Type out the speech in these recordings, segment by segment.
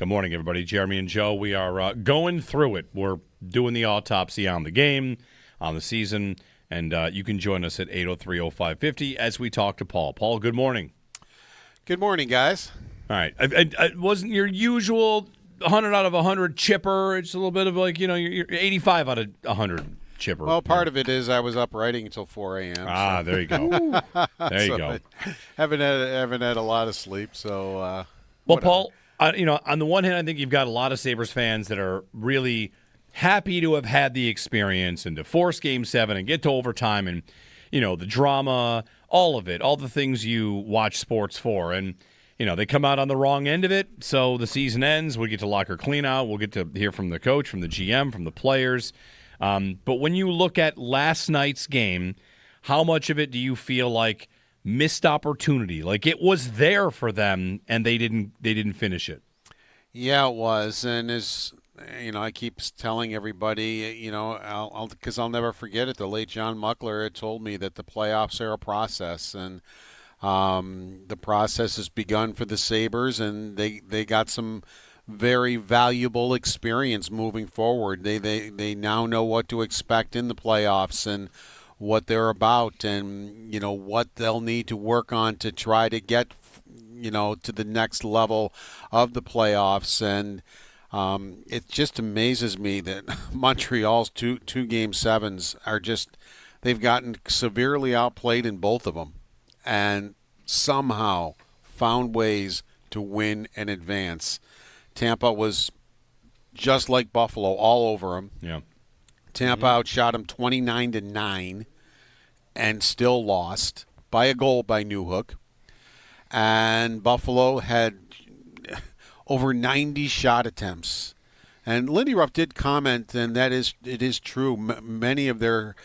Good morning, everybody. Jeremy and Joe, we are going through it. We're doing the autopsy on the game, on the season, and you can join us at 803-0550 as we talk to Paul. Paul, good morning. Good morning, guys. All right. It wasn't your usual 100 out of 100 chipper. It's a little bit of you're 85 out of 100 chipper. Well, part of it is I was up writing until 4 a.m. Ah, there you go. There you go. Haven't had a lot of sleep, so. Well, Paul, on the one hand, I think you've got a lot of Sabres fans that are really happy to have had the experience and to force Game 7 and get to overtime and, the drama, all of it, all the things you watch sports for. And, they come out on the wrong end of it, so the season ends. We get to locker clean out. We'll get to hear from the coach, from the GM, from the players. But when you look at last night's game, how much of it do you feel like missed opportunity? Like it was there for them and they didn't finish it. Yeah, it was. And as I keep telling everybody, because I'll never forget it. The late John Muckler had told me that the playoffs are a process, and the process has begun for the Sabres, and they got some very valuable experience moving forward. They now know what to expect in the playoffs and what they're about, and what they'll need to work on to try to get to the next level of the playoffs. And it just amazes me that Montreal's two game sevens are they've gotten severely outplayed in both of them and somehow found ways to win and advance. Tampa was just like Buffalo, all over them. Yeah. Tampa outshot him 29-9 and still lost by a goal by Newhook. And Buffalo had over 90 shot attempts. And Lindy Ruff did comment, and it is true, many of their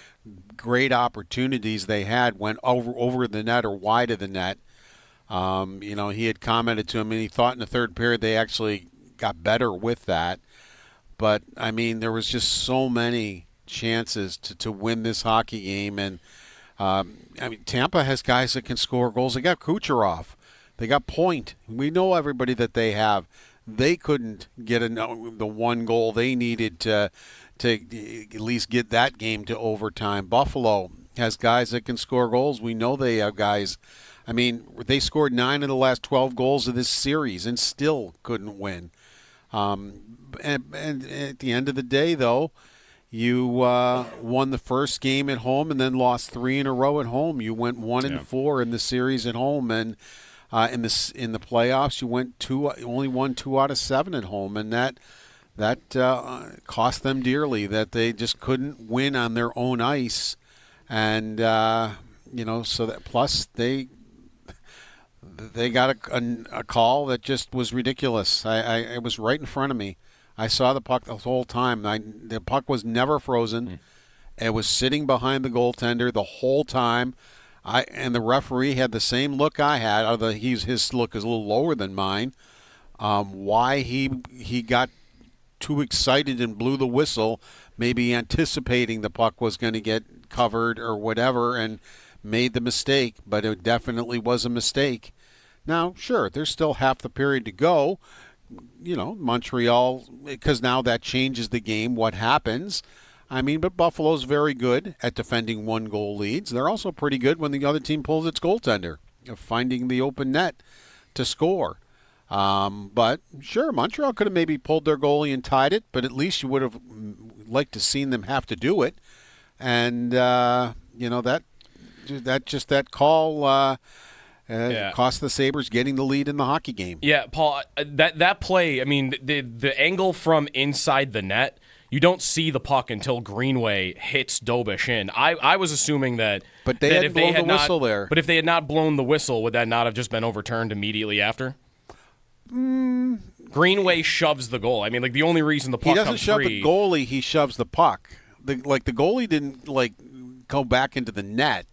great opportunities they had went over the net or wide of the net. He had commented to him, and he thought in the third period they actually got better with that. But, there was just so many chances to win this hockey game. And, Tampa has guys that can score goals. They got Kucherov. They got Point. We know everybody that they have. They couldn't get the one goal they needed to at least get that game to overtime. Buffalo has guys that can score goals. We know they have guys. They scored 9 of the last 12 goals of this series and still couldn't win. And at the end of the day, though, you won the first game at home and then lost 3 in a row at home. You went 1-4 in the series at home, and in the playoffs, you only won 2 out of 7 at home, and that cost them dearly. That they just couldn't win on their own ice, and so that plus they got a call that just was ridiculous. It was right in front of me. I saw the puck the whole time. The puck was never frozen. It was sitting behind the goaltender the whole time. And the referee had the same look I had. Although his look is a little lower than mine. Why he got too excited and blew the whistle, maybe anticipating the puck was going to get covered or whatever, and made the mistake. But it definitely was a mistake. Now, sure, there's still half the period to go. Montreal, because now that changes the game, what happens. But Buffalo's very good at defending 1-goal leads. They're also pretty good when the other team pulls its goaltender, of finding the open net to score. But sure, Montreal could have maybe pulled their goalie and tied it, but at least you would have liked to seen them have to do it. And that call cost the Sabres getting the lead in the hockey game. Yeah, Paul, that play, the angle from inside the net, you don't see the puck until Greenway hits Dobes in. I was assuming that. But they had blown the whistle there. But if they had not blown the whistle, would that not have just been overturned immediately after? Greenway shoves the goal. The only reason the puck comes free. He doesn't shove the goalie, he shoves the puck. The goalie didn't go back into the net.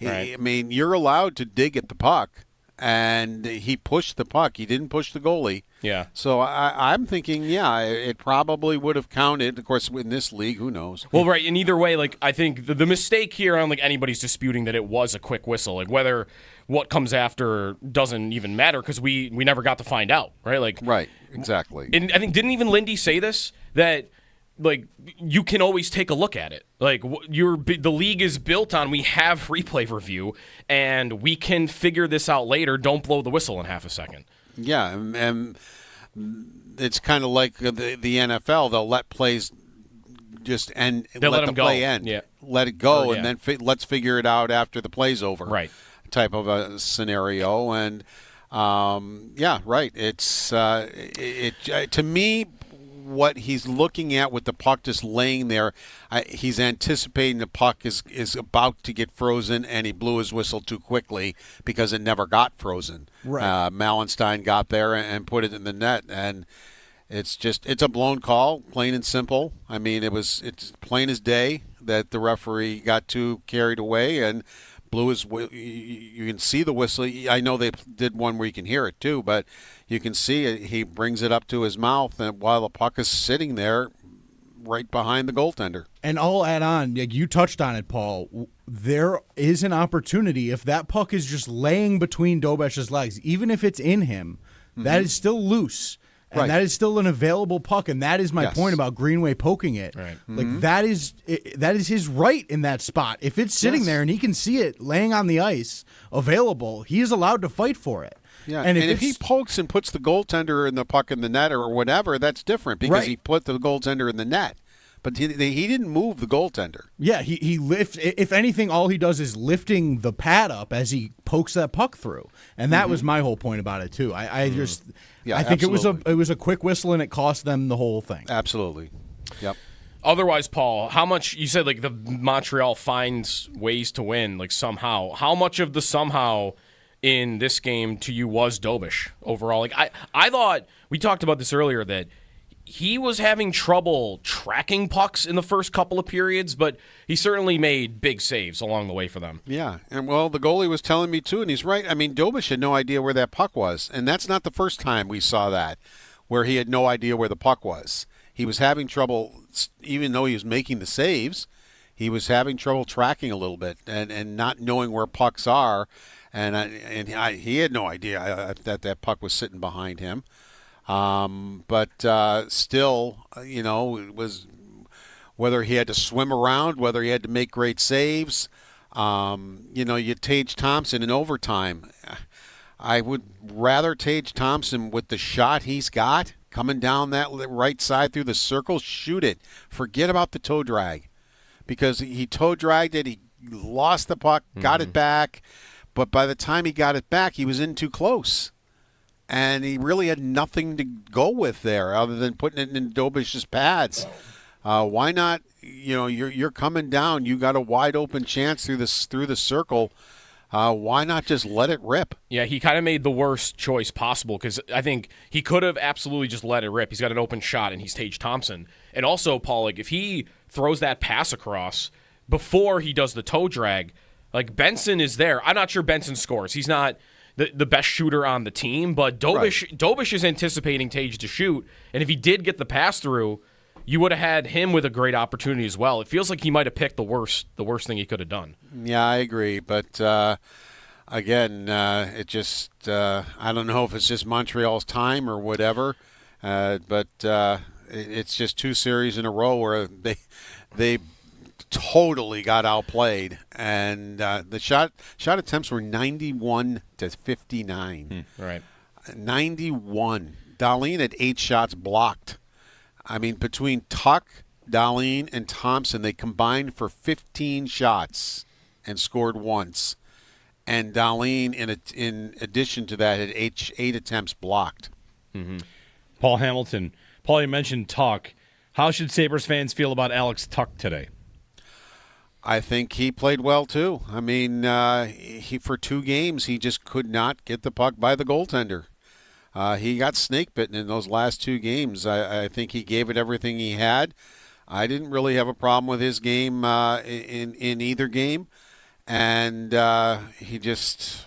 Right. You're allowed to dig at the puck. and he pushed the puck. He didn't push the goalie. Yeah. So I'm thinking, it probably would have counted. Of course, in this league, who knows? Well, right. And either way, like, I think the mistake here, I don't think anybody's disputing that it was a quick whistle. Like, whether what comes after doesn't even matter because we never got to find out, right? Like, Right, exactly. And I think, didn't even Lindy say this? That, like, you can always take a look at it. Like, the league is built on, we have replay review, and we can figure this out later. Don't blow the whistle in half a second. Yeah, and it's kind of like the NFL. They'll let plays just end. They'll let the them go. play end. Yeah. Let it go, Or, and then let's figure it out after the play's over. Right. Type of a scenario, and right. It's to me, what he's looking at with the puck just laying there, he's anticipating the puck is about to get frozen, and he blew his whistle too quickly because it never got frozen. Right. Malenstyn got there and put it in the net, and it's a blown call, plain and simple. I mean, it's plain as day that the referee got too carried away and blew his. You can see the whistle. I know they did one where you can hear it too, but you can see it. He brings it up to his mouth, and while the puck is sitting there, right behind the goaltender. And I'll add on, like you touched on it, Paul. There is an opportunity if that puck is just laying between Dobes's legs, even if it's in him, that is still loose. And Right. that is still an available puck, and that is my point about Greenway poking it. Right. Like that is his right in that spot. If it's sitting there and he can see it laying on the ice, available, he is allowed to fight for it. Yeah, and if he pokes and puts the goaltender in the puck in the net or whatever, that's different because he put the goaltender in the net. But he didn't move the goaltender. Yeah, he lifts. If anything, all he does is lifting the pad up as he pokes that puck through, and that was my whole point about it too. I think absolutely. it was a quick whistle and it cost them the whole thing. Absolutely. Yep. Otherwise, Paul, how much you said like the Montreal finds ways to win, like somehow. How much of the somehow in this game to you was Dobes overall? Like I thought we talked about this earlier that he was having trouble tracking pucks in the first couple of periods, but he certainly made big saves along the way for them. Yeah, and well, the goalie was telling me too, and he's right. I mean, Dobes had no idea where that puck was, and that's not the first time we saw that, where he had no idea where the puck was. He was having trouble, even though he was making the saves, he was having trouble tracking a little bit and not knowing where pucks are, and he had no idea that puck was sitting behind him. But still, it was whether he had to swim around, whether he had to make great saves. You Tage Thompson in overtime. I would rather Tage Thompson with the shot he's got coming down that right side through the circle, shoot it. Forget about the toe drag because he toe dragged it. He lost the puck, got it back, but by the time he got it back, he was in too close. And he really had nothing to go with there other than putting it in Dobes' pads. Why not? You're coming down. You got a wide open chance through the circle. Why not just let it rip? Yeah, he kind of made the worst choice possible because I think he could have absolutely just let it rip. He's got an open shot, and he's Tage Thompson. And also, Paul, like if he throws that pass across before he does the toe drag, like Benson is there. I'm not sure Benson scores. He's not the best shooter on the team, but Dobes is anticipating Tage to shoot, and if he did get the pass through, you would have had him with a great opportunity as well. It feels like he might have picked the worst thing he could have done. Yeah, I agree, but again, it just I don't know if it's just Montreal's time or whatever, but it's just two series in a row where they totally got outplayed, and the shot attempts were 91 to 59. Right. 91. Dahlin had 8 shots blocked. I mean, between Tuck, Dahlin, and Thompson, they combined for 15 shots and scored once. And Dahlin, in addition to that, had 8 attempts blocked. Mm-hmm. Paul Hamilton. Paul, you mentioned Tuck. How should Sabres fans feel about Alex Tuck today? I think he played well, too. I mean, he for 2 games, he just could not get the puck by the goaltender. He got snake bitten in those last 2 games. I think he gave it everything he had. I didn't really have a problem with his game in either game. And he just,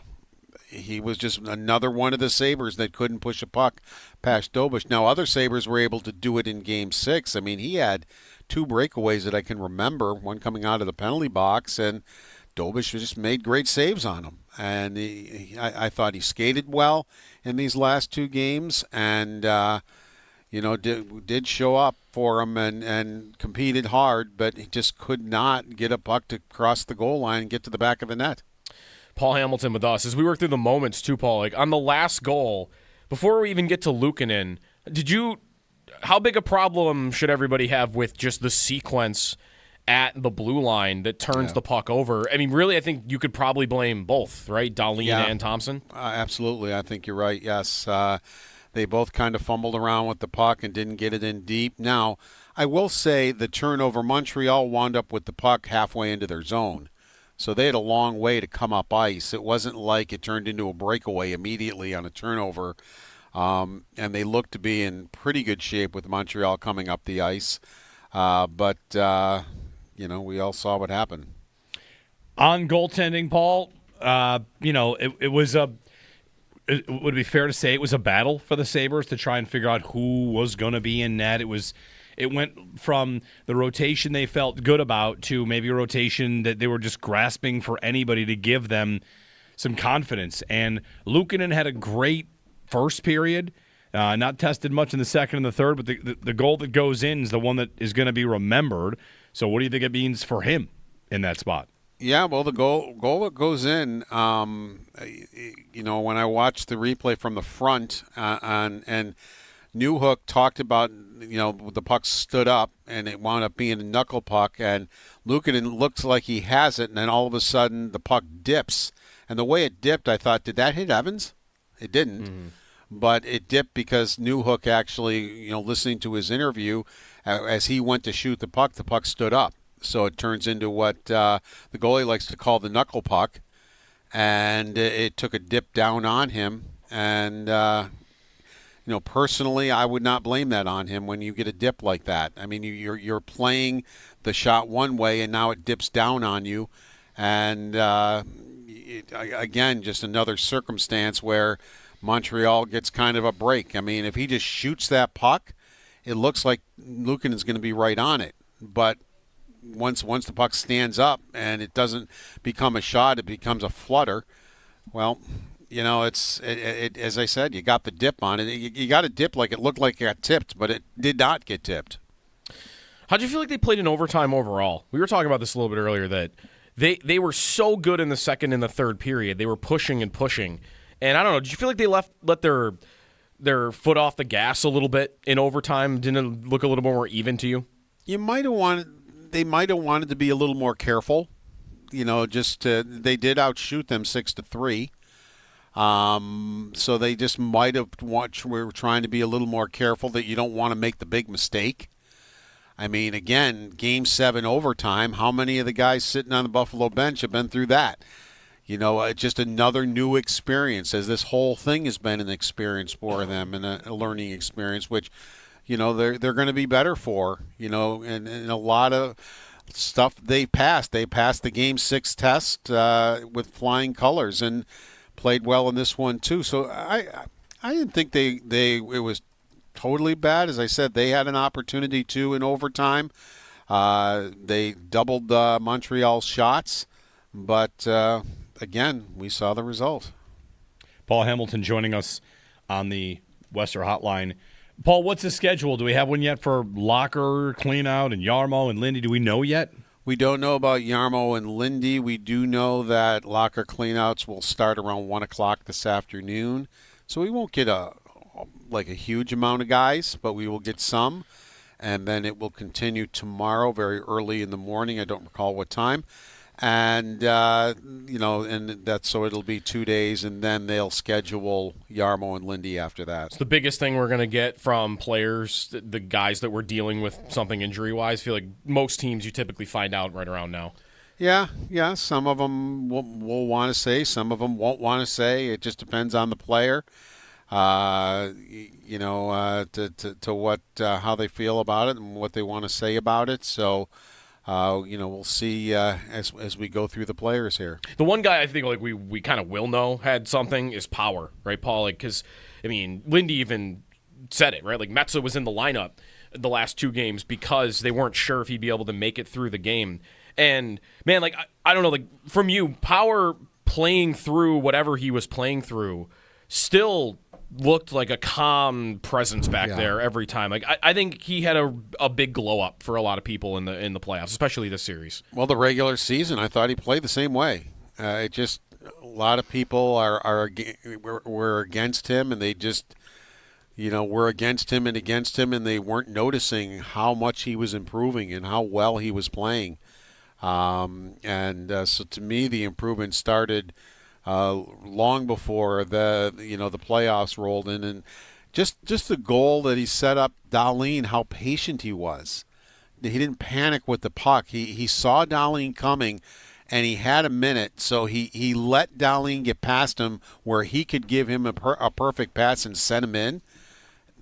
he was just another one of the Sabres that couldn't push a puck past Dobes. Now, other Sabres were able to do it in Game 6. I mean, he had 2 breakaways that I can remember, one coming out of the penalty box, and Dobes just made great saves on him. And I thought he skated well in these last 2 games, and did show up for him and competed hard, but he just could not get a puck to cross the goal line and get to the back of the net. Paul Hamilton with us. As we work through the moments too, Paul, like on the last goal, before we even get to Luukkonen, how big a problem should everybody have with just the sequence at the blue line that turns the puck over? I mean, really, I think you could probably blame both, right? Dahlin and Thompson? Absolutely. I think you're right, yes. They both kind of fumbled around with the puck and didn't get it in deep. Now, I will say the turnover, Montreal wound up with the puck halfway into their zone. So they had a long way to come up ice. It wasn't like it turned into a breakaway immediately on a turnover. And they looked to be in pretty good shape with Montreal coming up the ice. But we all saw what happened. On goaltending, Paul, it was it would be fair to say it was a battle for the Sabres to try and figure out who was going to be in net. It went from the rotation they felt good about to maybe a rotation that they were just grasping for anybody to give them some confidence. And Luukkonen had a great first period, not tested much in the second and the third, but the goal that goes in is the one that is going to be remembered. So what do you think it means for him in that spot? Yeah, well, the goal that goes in, when I watched the replay from the front and Newhook talked about, the puck stood up and it wound up being a knuckle puck, and Luukkonen looks like he has it, and then all of a sudden the puck dips. And the way it dipped, I thought, did that hit Evans? It didn't. Mm-hmm. But it dipped because Newhook actually, listening to his interview, as he went to shoot the puck stood up. So it turns into what the goalie likes to call the knuckle puck, and it took a dip down on him. And personally, I would not blame that on him when you get a dip like that. I mean, you're playing the shot one way, and now it dips down on you, and again, just another circumstance where Montreal gets kind of a break. I mean, if he just shoots that puck, it looks like Luukkonen's going to be right on it, but once the puck stands up and it doesn't become a shot, it becomes a flutter. Well, it's as I said, you got the dip on it. You got a dip like it looked like it got tipped, but it did not get tipped. How'd you feel like they played in overtime overall? We were talking about this a little bit earlier, that they were so good in the second and the third period. They were pushing and pushing. And I don't know, did you feel like they let their foot off the gas a little bit in overtime? Didn't it look a little more even to you? They might have wanted to be a little more careful. They did outshoot them 6-3. So they just might have were trying to be a little more careful that you don't want to make the big mistake. I mean, again, Game 7 overtime, how many of the guys sitting on the Buffalo bench have been through that? Just another new experience, as this whole thing has been an experience for them and a learning experience, which they're going to be better for, and a lot of stuff they passed. They passed the Game 6 test with flying colors and played well in this one too. So I didn't think it was totally bad. As I said, they had an opportunity too in overtime. They doubled Montreal's shots, but again, we saw the result. Paul Hamilton joining us on the Western Hotline. Paul, what's the schedule? Do we have one yet for Locker, Cleanout, and Jarmo and Lindy? Do we know yet? We don't know about Jarmo and Lindy. We do know that Locker Cleanouts will start around 1 o'clock this afternoon. So we won't get a huge amount of guys, but we will get some. And then it will continue tomorrow very early in the morning. I don't recall what time. And, and that's so it'll be 2 days, and then they'll schedule Jarmo and Lindy after that. It's the biggest thing we're going to get from players, the guys that we're dealing with something injury-wise. I feel like most teams you typically find out right around now. Yeah. Some of them will want to say. Some of them won't want to say. It just depends on the player, to what how they feel about it and what they want to say about it. So, we'll see as we go through the players here. The one guy I think like we kind of will know had something is Power, right, Paul? Like, because I mean, Lindy even said it, right? Like Metza was in the lineup the last 2 games because they weren't sure if he'd be able to make it through the game. And man, like I don't know, like from you, Power playing through whatever he was playing through still looked like a calm presence back there every time. Like I think he had a big glow up for a lot of people in the playoffs, especially this series. Well, the regular season, I thought he played the same way. It just a lot of people were against him, and they just were against him, and they weren't noticing how much he was improving and how well he was playing. So to me, the improvement started long before the playoffs rolled in, and just the goal that he set up, Dahlin, how patient he was. He didn't panic with the puck. He saw Dahlin coming, and he had a minute, so he let Dahlin get past him where he could give him a perfect pass and send him in.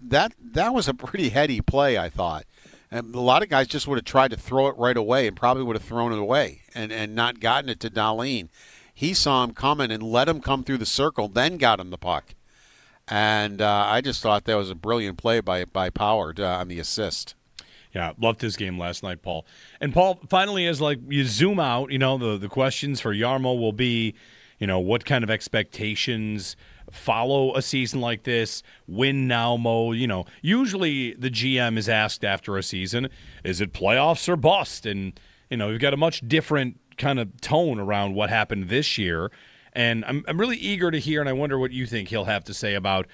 That was a pretty heady play, I thought. And a lot of guys just would have tried to throw it right away and probably would have thrown it away and not gotten it to Dahlin. He saw him coming and let him come through the circle, then got him the puck. And I just thought that was a brilliant play by Power on the assist. Yeah, loved his game last night, Paul. And Paul, finally, as like you zoom out, the questions for Jarmo will be, what kind of expectations follow a season like this, win now mode. Usually the GM is asked after a season, is it playoffs or bust? And, we've got a much different kind of tone around what happened this year. And I'm really eager to hear, and I wonder what you think he'll have to say about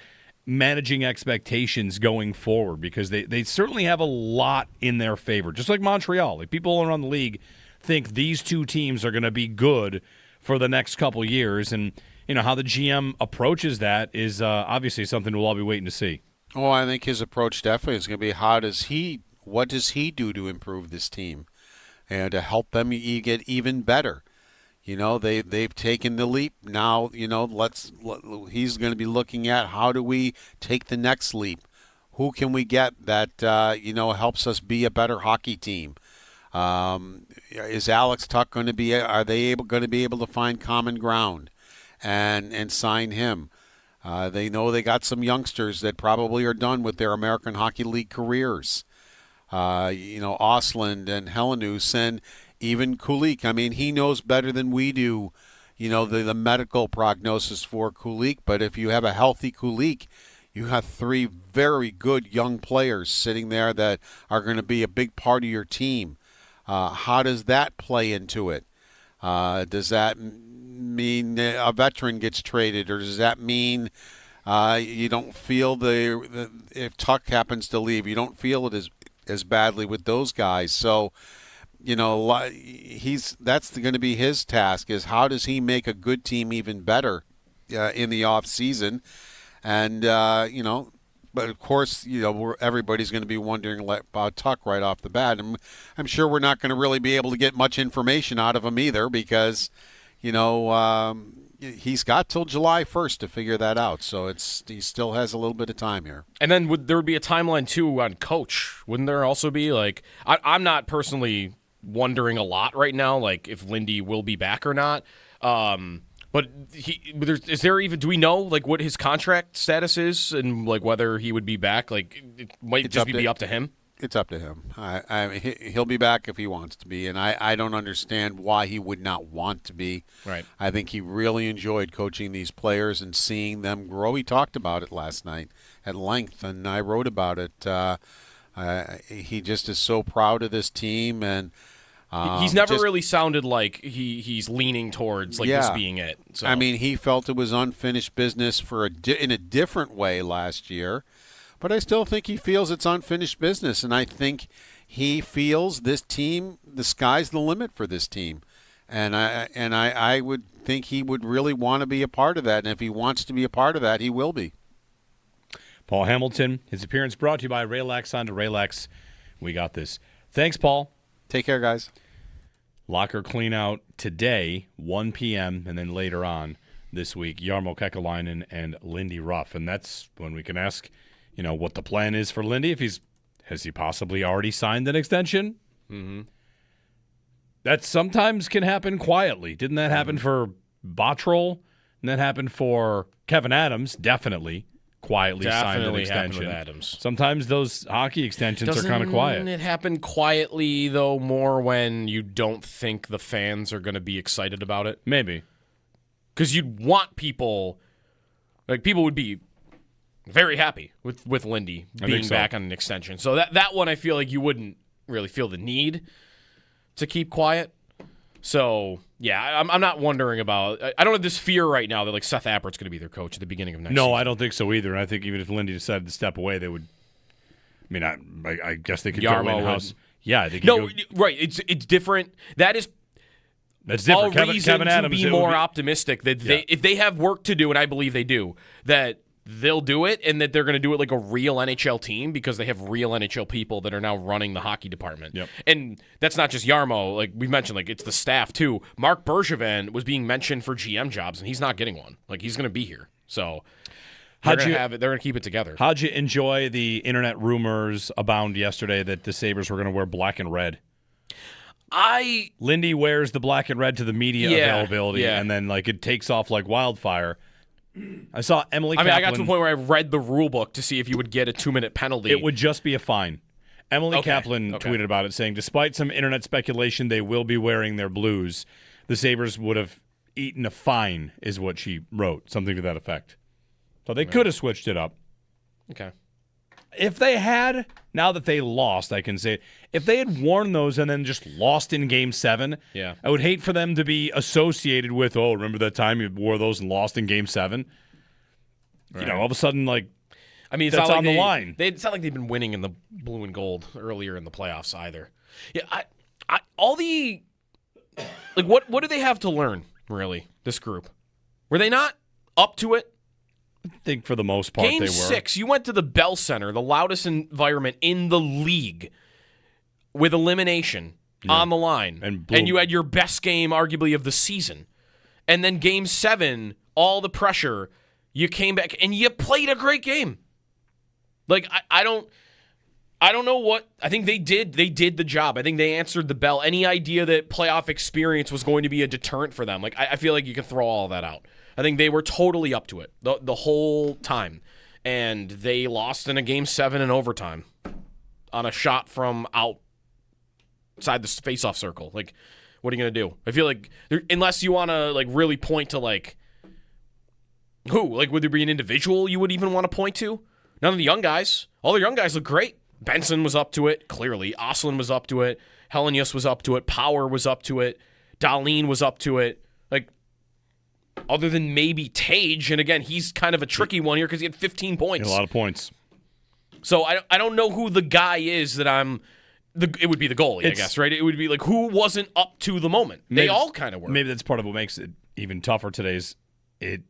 managing expectations going forward, because they certainly have a lot in their favor. Just like Montreal, like people around the league think these 2 teams are going to be good for the next couple years, and how the GM approaches that is obviously something we'll all be waiting to see. Oh, I think his approach definitely is going to be what does he do to improve this team and to help them get even better. They've taken the leap. Now, he's going to be looking at how do we take the next leap? Who can we get that helps us be a better hockey team? Is Alex Tuck going to be? Are they going to be able to find common ground and sign him? They know they got some youngsters that probably are done with their American Hockey League careers. Osland and Helenius and even Kulik. I mean, he knows better than we do, the medical prognosis for Kulik. But if you have a healthy Kulik, you have 3 very good young players sitting there that are going to be a big part of your team. How does that play into it? Does that mean a veteran gets traded, or does that mean you don't feel if Tuck happens to leave, you don't feel it as badly with those guys? So, that's going to be his task, is how does he make a good team even better in the off season? And but of course, everybody's going to be wondering about Tuck right off the bat. And I'm sure we're not going to really be able to get much information out of him either, because he's got till July 1st to figure that out. So he still has a little bit of time here. And then there would be a timeline too on coach, wouldn't there also be? Like I'm not personally wondering a lot right now, like if Lindy will be back or not. But do we know like what his contract status is and like whether he would be back? Like it might just be up to him. It's up to him. He'll be back if he wants to be, and I don't understand why he would not want to be. Right. I think he really enjoyed coaching these players and seeing them grow. He talked about it last night at length, and I wrote about it. He just is so proud of this team, and he's never really sounded like he's leaning towards this being it. So. I mean, he felt it was unfinished business in a different way last year. But I still think he feels it's unfinished business, and I think he feels this team, the sky's the limit for this team. And I would think he would really want to be a part of that, and if he wants to be a part of that, he will be. Paul Hamilton, his appearance brought to you by Raylax Honda. Raylax, we got this. Thanks, Paul. Take care, guys. Locker clean out today, 1 p.m., and then later on this week, Jarmo Kekalainen and Lindy Ruff. And that's when we can ask, what the plan is for Lindy. Has he possibly already signed an extension? Mm-hmm. That sometimes can happen quietly. Didn't that happen for Bottrell? And that happened for Kevin Adams, definitely. Quietly signed an extension. With Adams. Sometimes those hockey extensions are kind of quiet. Doesn't it happen quietly, though, more when you don't think the fans are going to be excited about it? Maybe. Because you'd want people would be very happy with Lindy being back on an extension. So that one I feel like you wouldn't really feel the need to keep quiet. So, yeah, I'm not wondering about – I don't have this fear right now that, like, Seth Appert's going to be their coach at the beginning of next season. No, I don't think so either. And I think even if Lindy decided to step away, they would – I mean, I guess they could go in-house. Yeah, I think right. It's different. That's different. Kevin Adams, to be more optimistic that if they have work to do, and I believe they do, that they'll do it and that they're going to do it like a real NHL team because they have real NHL people that are now running the hockey department. Yep. And that's not just Yarmo. Like we mentioned, like it's the staff too. Mark Bergevin was being mentioned for GM jobs, and he's not getting one. Like he's going to be here. So they're going to keep it together. How'd you enjoy the internet rumors abound yesterday that the Sabres were going to wear black and red? Lindy wears the black and red to the media availability, and then like it takes off like wildfire. I saw Emily Kaplan. I got to the point where I read the rule book to see if you would get a 2-minute penalty. It would just be a fine. Emily Kaplan tweeted about it, saying, despite some internet speculation they will be wearing their blues, the Sabres would have eaten a fine, is what she wrote, something to that effect. So they could have switched it up. Okay. If they had, now that they lost, I can say, if they had worn those and then just lost in Game 7, I would hate for them to be associated with, remember that time you wore those and lost in Game 7? Right. You know, all of a sudden, like, I mean, that's on the line. It's not like they've been winning in the blue and gold earlier in the playoffs either. Yeah, all the, like, what do they have to learn, really, this group? Were they not up to it? I think for the most part they were. Game 6, you went to the Bell Center, the loudest environment in the league, with elimination on the line. And you had your best game, arguably, of the season. And then Game 7, all the pressure, you came back and you played a great game. Like, I don't know what – I think they did the job. I think they answered the bell. Any idea that playoff experience was going to be a deterrent for them, like I feel like you can throw all that out. I think they were totally up to it the whole time. And they lost in a Game 7 in overtime on a shot from outside the face-off circle. Like, what are you going to do? I feel like, unless you want to, like, really point to, like, who? Like, would there be an individual you would even want to point to? None of the young guys. All the young guys look great. Benson was up to it, clearly. Oslin was up to it. Helenius was up to it. Power was up to it. Dahlin was up to it. Like, other than maybe Tage, and again, he's kind of a tricky one here because he had 15 points. A lot of points. So I don't know who the guy is that it would be the goalie, I guess, right? It would be like who wasn't up to the moment. They all kind of were. Maybe that's part of what makes it even tougher today is it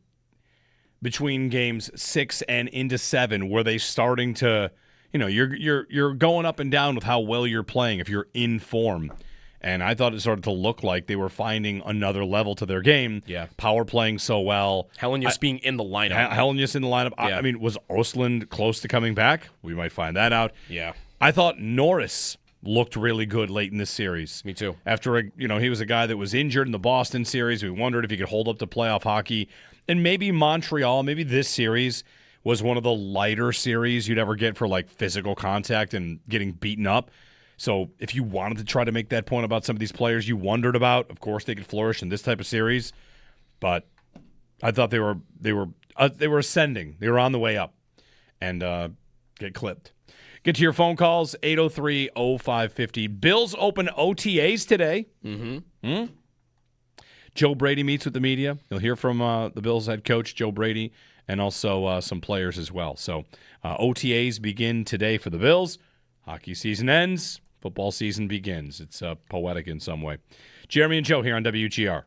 between games 6 and into 7, were they starting to, you know, you're going up and down with how well you're playing if you're in form. And I thought it started to look like they were finding another level to their game. Yeah. Power playing so well. Helenius being in the lineup. Helenius in the lineup. Yeah. I mean, was Oslin close to coming back? We might find that out. Yeah. I thought Norris looked really good late in this series. Me too. After, he was a guy that was injured in the Boston series. We wondered if he could hold up to playoff hockey. And maybe Montreal, maybe this series was one of the lighter series you'd ever get for, like, physical contact and getting beaten up. So if you wanted to try to make that point about some of these players you wondered about, of course they could flourish in this type of series. But I thought they were ascending. They were on the way up and get clipped. Get to your phone calls, 803-0550. Bills open OTAs today. Mm-hmm. Joe Brady meets with the media. You'll hear from the Bills head coach, Joe Brady, and also some players as well. So OTAs begin today for the Bills. Hockey season ends. Football season begins. It's poetic in some way. Jeremy and Joe here on WGR.